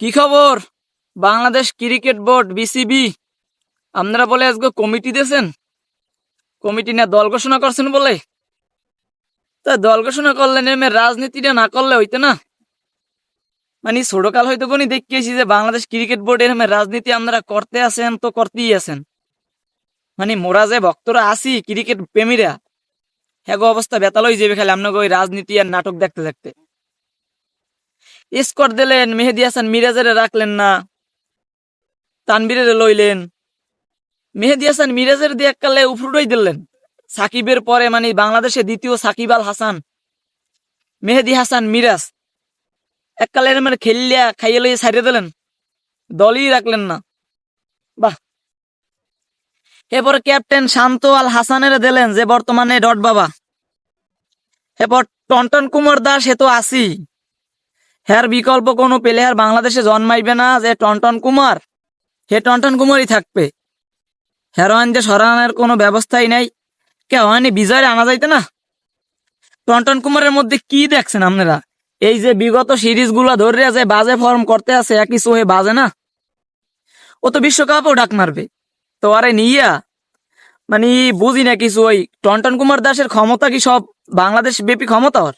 কি খবর? Bangladesh cricket board BCB আপনারা বলে আজকে কমিটি দিয়েছেন, কমিটি না দল ঘোষণা করছেন বলে। তা দল ঘোষণা করলেন, এমনি রাজনীতিটা না করলে হইতো না? মানে ছোটকাল হয়তো কোনি দেখিয়েছি যে বাংলাদেশ ক্রিকেট বোর্ড এরমে রাজনীতি আপনারা করতে আছেন, তো করতেই আছেন। মানে মোরা যে ভক্তরা আছি ক্রিকেট প্রেমীরা, হ্যাঁ অবস্থা বেতালই যাবে খালি আপনাকে ওই রাজনীতি আর নাটক দেখতে দেখতে। স্কোর দিলেন, মেহেদী হাসান মিরাজের রাখলেন না, তানবীরের লইলেন। মেহেদী হাসান মিরাজের দিয়ে এককালে উফরুটাই দিলেন। সাকিবের পরে মানে বাংলাদেশে দ্বিতীয় সাকিব আল হাসান, মেহেদী হাসান মিরাজ এককালে মানে খেললিয়া খাইয়ে লইয়ে ছাড়িয়ে দিলেন, দলই রাখলেন না। বাহ। এরপর ক্যাপ্টেন শান্ত আল হাসানের দিলেন, যে বর্তমানে ডট বাবা। এরপর টন্টন কুমার দাস, সে তো আসি, হ্যার বিকল্প কোনো প্লেয়ার বাংলাদেশে জন্মাইবে না যে টন্টন কুমার, হে টন্টন কুমারই থাকবে। হেরোইন যে সরানোর কোনো ব্যবস্থাই নাই, কে হয়নি বিজয় আনা যাইতে না। টন্টন কুমারের মধ্যে কি দেখছেন আপনারা? এই যে বিগত সিরিজ গুলা ধরে যে বাজে ফর্ম করতে আছে, একই সোহে বাজে না। ও তো বিশ্বকাপও ডাক মারবে, তো আরে নিয়া মানে বুঝি না কিছু। ওই টন্টন কুমার দাসের ক্ষমতা কি সব বাংলাদেশ ব্যাপী ক্ষমতা ওর?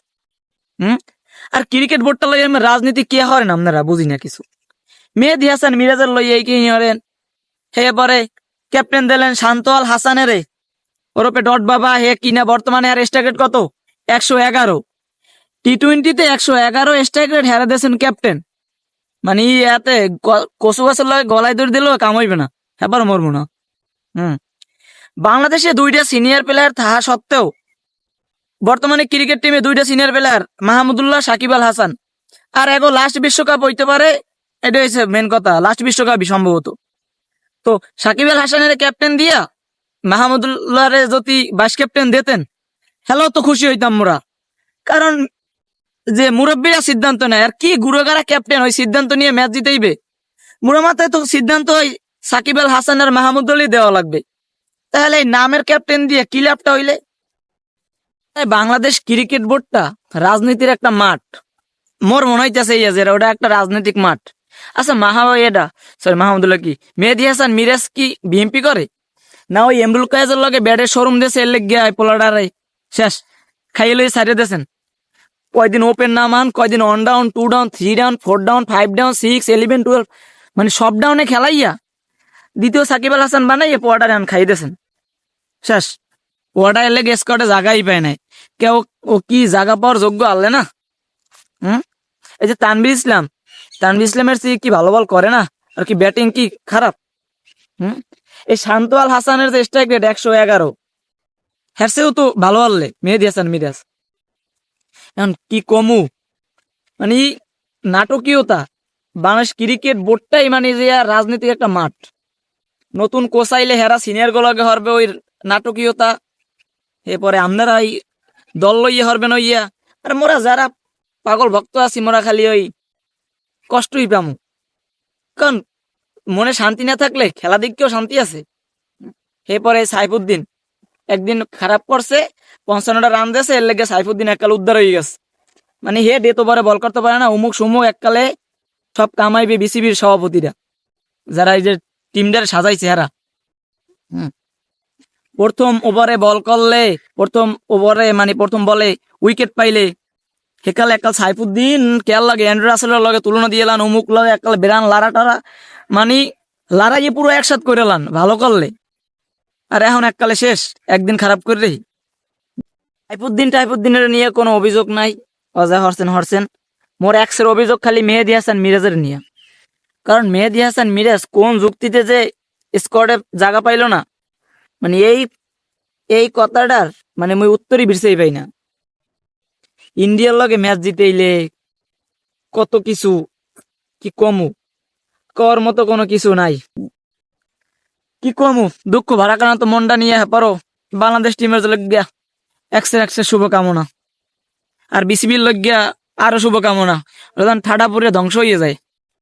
আর ক্রিকেট বোর্ডটা লই রাজনীতি কে হরেন আপনারা বুঝি না কিছু। মেহেদী হাসান মিরাজের লই এই কি হরেন। হে পরে ক্যাপ্টেন দিলেন শান্ত আল হাসানের, ওরপে ডট বাবা। হে কিনা বর্তমানে আর স্ট্রাইক রেট কত? 111। টি-20-তে 111 স্ট্রাইক রেট হেরা দিয়েছেন ক্যাপ্টেন। মানে এতে কচু গাছের লগে গলায় দৌড় দিলেও কাম হইবে না, এবার মরবো না। বাংলাদেশে 2টা সিনিয়র প্লেয়ার থাকা সত্ত্বেও বর্তমানে ক্রিকেট টিমে 2টা সিনিয়র প্লেয়ার, মাহমুদুল্লাহ, সাকিব আল হাসান। আর এগো লাস্ট বিশ্বকাপ হইতে পারে, এটা হচ্ছে মেন কথা, লাস্ট বিশ্বকাপই সম্ভবত। তো সাকিব আল হাসানের ক্যাপ্টেন দিয়া মাহমুদুল্লাহরে যদি ভাইস ক্যাপ্টেন দিতেন, হ্যালো তো খুশি হইতাম মোরা। কারণ যে মুরব্বীরা সিদ্ধান্ত নেয়, আর কি গুরুগারা ক্যাপ্টেন ওই সিদ্ধান্ত নিয়ে ম্যাচ জিতেইবে। মুরা মাথায় তো সিদ্ধান্ত ওই সাকিব আল হাসান আর মাহমুদুল্লাহ দেওয়া লাগবে। তাহলে এই নামের ক্যাপ্টেন দিয়ে কি লাভটা হইলে? বাংলাদেশ ক্রিকেট বোর্ডটা রাজনীতির একটা মাঠ। মোর মনে হইতেছে ওটা একটা রাজনৈতিক মাঠ। আচ্ছা মাহমুদুল্লাহ কি মেহেদী হাসান মিরাজ কি বিএমপি করে না? ওই এমরুল কায়েজের লগে ব্যাটের শোরুম দিয়েছে, এর লেগে পোলাডারে শেষ খাইয়ে লই ছাড়িয়ে দিয়েছেন। কয়দিন ওপেন না মান, কয়দিন 1 down 2 down 3 down 4 down 5 down 6 11 12, মানে সব ডাউনে খেলাইয়া দ্বিতীয় সাকিব আল হাসান বানাইয়া পোয়াটা রান খাই দিয়েছেন শেষ। পোয়াটা এর লেগে স্কোয়াডে জায়গাই পায় নাই। কেউ ও কি জায়গা পাওয়ার যোগ্য আনলে না? এই যে তানভীর ইসলামের চেয়ে কি ভালো বল করে না? আর কি ব্যাটিং কি খারাপ? এই শান্ত আল হাসানের যে স্ট্রাইক রেট 111, হ্যারসেও তো ভালো আনলে মেহেদী হাসান মিরাজ। এখন কি কমু, মানে নাটকীয়তা। বাংলাদেশ ক্রিকেট বোর্ডটাই মানে যে রাজনীতির একটা মাঠ। নতুন কোচ আইলে হেরা সিনিয়র গুলোকে হরবে ওই নাটকীয়তা। এরপরে আপনারা এই দল লইয়া হরবেন ওইয়া। আর মোরা যারা পাগল ভক্ত আছি, মোরা খালি ওই কষ্টই পামু। কারণ মনে শান্তি না থাকলে খেলা দিকেও শান্তি আছে। এরপরে সাইফুদ্দিন একদিন খারাপ করছে, 55টা রান দিয়েছে, এর লেগে সাইফুদ্দিন এককালে উদ্ধার হয়ে গেছে। মানে হে ডে তো বল করতে পারে না, উমুক সুমুক এককালে সব কামাইবে বিসিবির সভাপতিরা, যারা এই যে টিমটার সাজাইছে এরা। প্রথম ওভারে বল করলে, প্রথম বলে উইকেট পাইলে হেকালে একাল সাইফুদ্দিন কেয়ার লাগে অ্যান্ড্রু রাসেলের লগে তুলনা দিয়ে লান, অমুক লগে একাল বেরান লারা টারা, মানে লারাইয়ে পুরো একসাথ করে লান ভালো করলে। আর এখন এককালে শেষ, একদিন খারাপ করে। টাইফুদ্দিনের নিয়ে কোনো অভিযোগ নাই, অজা হরসেন। মোর এক্সের অভিযোগ খালি মেহেদী হাসান মিরাজের নিয়ে। কারণ মেহেদী হাসান মিরাজ কোন যুক্তিতে যে স্কোয়াডে জায়গা পাইল না, মানে এই কথাটার মানে মুই উত্তরই বিরছেই পাই না। ইন্ডিয়ার লগে ম্যাচ জিতেইলে কত কিছু কি কমু, কর মতো কোনো কিছু নাই। কি কমু, দুঃখ ভারাক্রান্ত মনটা নিয়ে পারো বাংলাদেশ টিমের লজ্ঞা একশো শুভকামনা। আর বিসিবির লজ্ঞা আরো শুভকামনা। ঠাডা পুরে ধ্বংস হয়ে যায়।